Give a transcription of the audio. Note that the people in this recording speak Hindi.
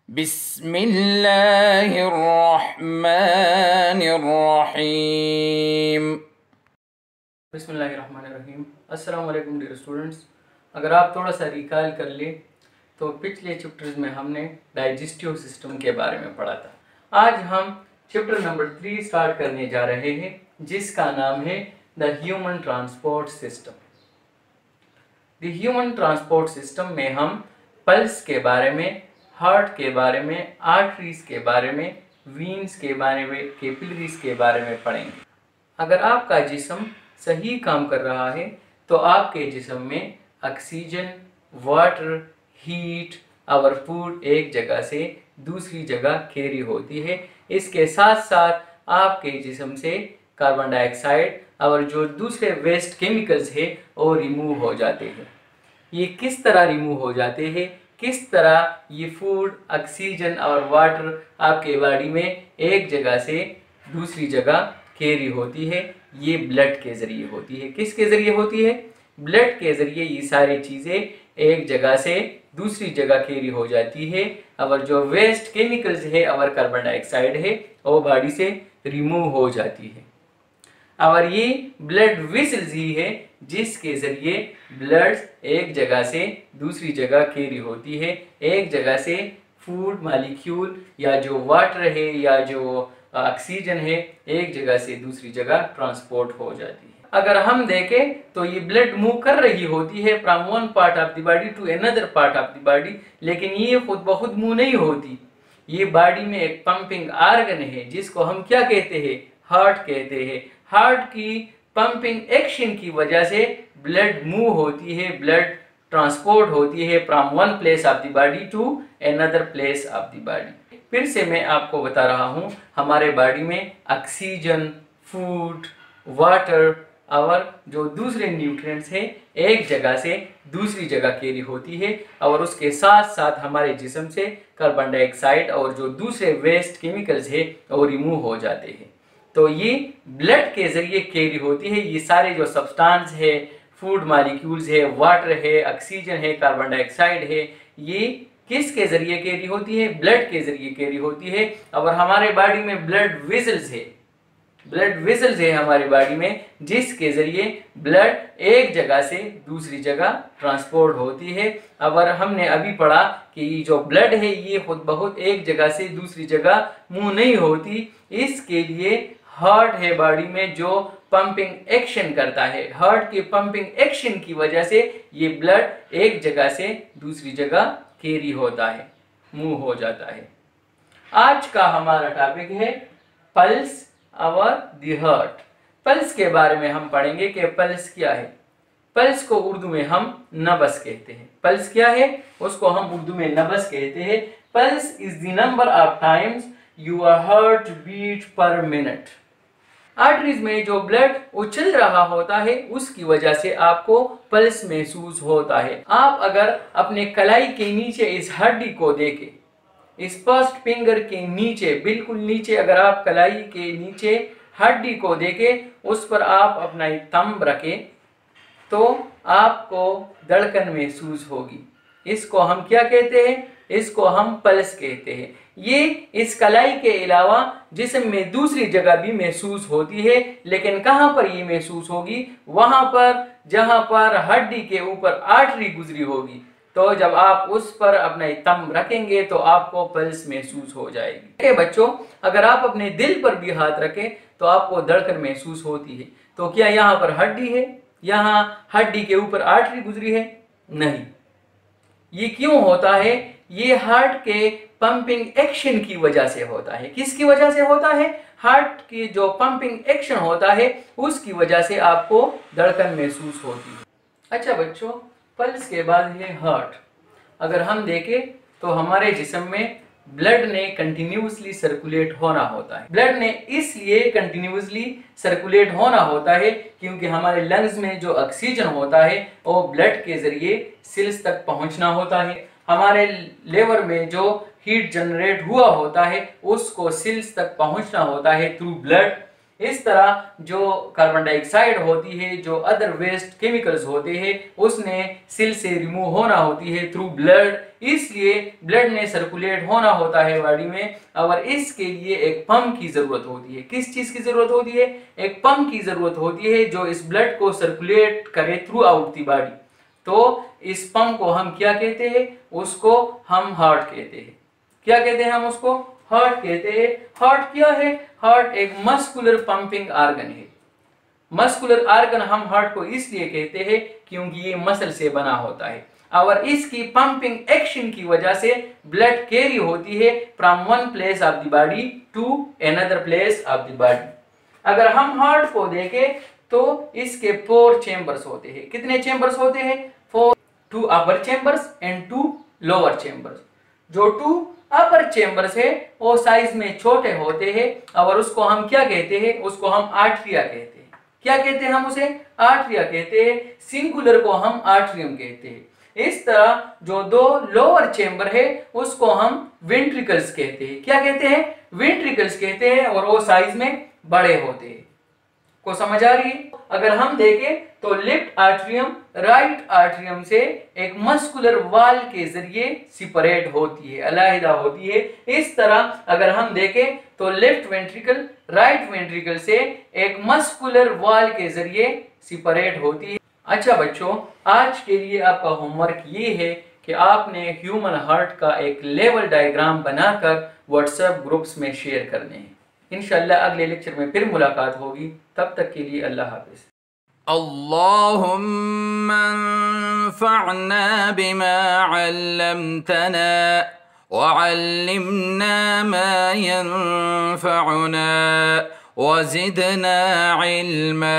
बिस्मिल्लाहिर्रहमानिर्रहीम। बिस्मिल्लाहिर्रहमानिर्रहीम। अस्सलाम वालेकुम डियर स्टूडेंट्स। अगर आप थोड़ा सा रिकॉल कर ले तो पिछले चैप्टर्स में हमने डाइजेस्टिव सिस्टम के बारे में पढ़ा था। आज हम चैप्टर नंबर 3 स्टार्ट करने जा रहे हैं, जिसका नाम है the human transport system. The human transport system में हम पल्स के बारे में, हार्ट के बारे में, आर्टरीज के बारे में, वीन्स के बारे में, कैपिलरीज के बारे में पढ़ेंगे। अगर आपका जिस्म सही काम कर रहा है तो आपके जिस्म में ऑक्सीजन, वाटर, हीट और फूड एक जगह से दूसरी जगह कैरी होती है। इसके साथ साथ आपके जिस्म से कार्बन डाइऑक्साइड और जो दूसरे वेस्ट केमिकल्स है वो रिमूव हो जाते हैं। ये किस तरह रिमूव हो जाते हैं, किस तरह ये फूड, ऑक्सीजन और वाटर आपके बॉडी में एक जगह से दूसरी जगह कैरी होती है, ये ब्लड के ज़रिए होती है। किसके ज़रिए होती है? ब्लड के ज़रिए ये सारी चीज़ें एक जगह से दूसरी जगह कैरी हो जाती है और जो वेस्ट केमिकल्स है और कार्बन डाइऑक्साइड है वो बॉडी से रिमूव हो जाती है। और ये ब्लड वेसल्स ही है जिसके ज़रिए ब्लड एक जगह से दूसरी जगह कैरी होती है। एक जगह से फूड मॉलिक्यूल या जो वाटर है या जो ऑक्सीजन है एक जगह से दूसरी जगह ट्रांसपोर्ट हो जाती है। अगर हम देखें तो ये ब्लड मूव कर रही होती है from one part of the body to another part of the body, लेकिन ये खुद ब खुद मूव नहीं होती। ये बॉडी में एक पंपिंग ऑर्गन है जिसको हम क्या कहते हैं? हार्ट कहते हैं। हार्ट की पंपिंग एक्शन की वजह से ब्लड मूव होती है, ब्लड ट्रांसपोर्ट होती है from one place of the body to another place of the body. फिर से मैं आपको बता रहा हूँ, हमारे बॉडी में ऑक्सीजन, फूड, वाटर और जो दूसरे न्यूट्रिएंट्स हैं एक जगह से दूसरी जगह कैरी होती है और उसके साथ साथ हमारे जिस्म से कार्बन डाइऑक्साइड और जो दूसरे वेस्ट केमिकल्स है वो रिमूव हो जाते हैं। तो ये ब्लड के ज़रिए कैरी होती है। ये सारे जो सब्सटेंस है, फूड मॉलिक्यूल्स है, वाटर है, ऑक्सीजन है, कार्बन डाइऑक्साइड है, ये किसके ज़रिए कैरी होती है? ब्लड के ज़रिए कैरी होती है। और हमारे बॉडी में ब्लड वेसल्स है, ब्लड वेसल्स है हमारी बॉडी में जिसके ज़रिए ब्लड एक जगह से दूसरी जगह ट्रांसपोर्ट होती है। और हमने अभी पढ़ा कि जो ब्लड है ये खुद बहुत एक जगह से दूसरी जगह मूव नहीं होती। इसके लिए हार्ट है बॉडी में जो पंपिंग एक्शन करता है। हार्ट के पंपिंग एक्शन की वजह से ये ब्लड एक जगह से दूसरी जगह कैरी होता है, मूव हो जाता है। आज का हमारा टॉपिक है पल्स और द हार्ट। पल्स के बारे में हम पढ़ेंगे कि पल्स क्या है। पल्स को उर्दू में हम नब्ज़ कहते हैं। पल्स क्या है? उसको हम उर्दू में नब्ज़ कहते हैं। Pulse is the number of times your heart beat per minute. Arteries में जो ब्लड उछल रहा होता है उसकी वजह से आपको पल्स महसूस होता है। आप अगर अपने कलाई के नीचे इस हड्डी को देखें, इस फर्स्ट फिंगर के नीचे, बिल्कुल नीचे, अगर आप कलाई के नीचे हड्डी को देखें, उस पर आप अपना थंब रखें तो आपको धड़कन महसूस होगी। इसको हम क्या कहते हैं? इसको हम पल्स कहते हैं। ये इस कलाई के अलावा जिस्म में दूसरी जगह भी महसूस होती है, लेकिन कहाँ पर ये महसूस होगी? वहां पर जहां पर हड्डी के ऊपर आर्टरी गुजरी होगी। तो जब आप उस पर अपना थंब रखेंगे तो आपको पल्स महसूस हो जाएगी। बच्चों, अगर आप अपने दिल पर भी हाथ रखें तो आपको धड़कन महसूस होती है। तो क्या यहाँ पर हड्डी है? यहाँ हड्डी के ऊपर आर्टरी गुजरी है? नहीं। ये क्यों होता है? ये हार्ट के पंपिंग एक्शन की वजह से होता है। किसकी वजह से होता है? हार्ट की जो पंपिंग एक्शन होता है उसकी वजह से आपको धड़कन महसूस होती है। अच्छा बच्चों, पल्स के बाद है हार्ट। अगर हम देखें तो हमारे जिस्म में ब्लड ने कंटिन्यूसली सर्कुलेट होना होता है। ब्लड ने इसलिए कंटिन्यूसली सर्कुलेट होना होता है क्योंकि हमारे लंग्स में जो ऑक्सीजन होता है वो ब्लड के ज़रिए सेल्स तक पहुंचना होता है। हमारे लेवर में जो हीट जनरेट हुआ होता है उसको सेल्स तक पहुंचना होता है थ्रू ब्लड। इस तरह जो कार्बन डाइऑक्साइड होती है, जो अदर वेस्ट केमिकल्स होते हैं, उसने सेल से रिमूव होना होती है थ्रू ब्लड। इसलिए ब्लड ने सर्कुलेट होना होता है बॉडी में, और इसके लिए एक पंप की जरूरत होती है। किस चीज की जरूरत होती है? एक पंप की जरूरत होती है जो इस ब्लड को सर्कुलेट करे थ्रू आउट दी बॉडी। तो इस पंप को हम क्या कहते हैं? उसको हम हार्ट कहते हैं। क्या कहते हैं हम उसको? हार्ट कहते हैं। हार्ट क्या है? हार्ट एक मस्कुलर पंपिंग ऑर्गन है। मस्कुलर ऑर्गन हम हार्ट को इसलिए कहते हैं क्योंकि ये मसल से बना होता है, और इसकी पंपिंग एक्शन की वजह से ब्लड कैरी होती है from one place of the body to another place of the body. अगर हम हार्ट को देखें तो इसके 4 चेंबर्स होते हैं। कितने चेंबर्स होते हैं? 4, 2 अपर चेंबर्स एंड 2 लोअर चेंबर्स। जो 2 अपर चेंबर्स है वो साइज में छोटे होते हैं, और उसको हम क्या कहते हैं? उसको हम आर्टरिया कहते हैं। क्या कहते हैं हम उसे? आर्टरिया कहते हैं। सिंगुलर को हम आर्टरियम कहते हैं। इस तरह जो 2 लोअर चेंबर है उसको हम वेंट्रिकल्स कहते हैं। क्या कहते हैं? वेंट्रिकल्स कहते हैं, और वो साइज में बड़े होते हैं। को समझ आ रही है? अगर हम देखें तो लेफ्ट आर्टरियम राइट आर्टरियम से एक मस्कुलर वाल के जरिए सेपरेट होती है, अलग होती है। इस तरह अगर हम देखें तो लेफ्ट वेंट्रिकल राइट वेंट्रिकल से एक मस्कुलर वाल के जरिए सेपरेट होती है। अच्छा बच्चों, आज के लिए आपका होमवर्क ये है कि आपने ह्यूमन हार्ट का एक लेवल डायग्राम बनाकर व्हाट्सएप ग्रुप्स में शेयर करने हैं। इंशाल्लाह अगले लेक्चर में फिर मुलाकात होगी। तब तक के लिए अल्लाह हाफिज। अल्लाहुम्मा अंफ़अना बिमा अल्लमतना वअल्लिमना मा यंफ़अुना वज़िदना इल्मा।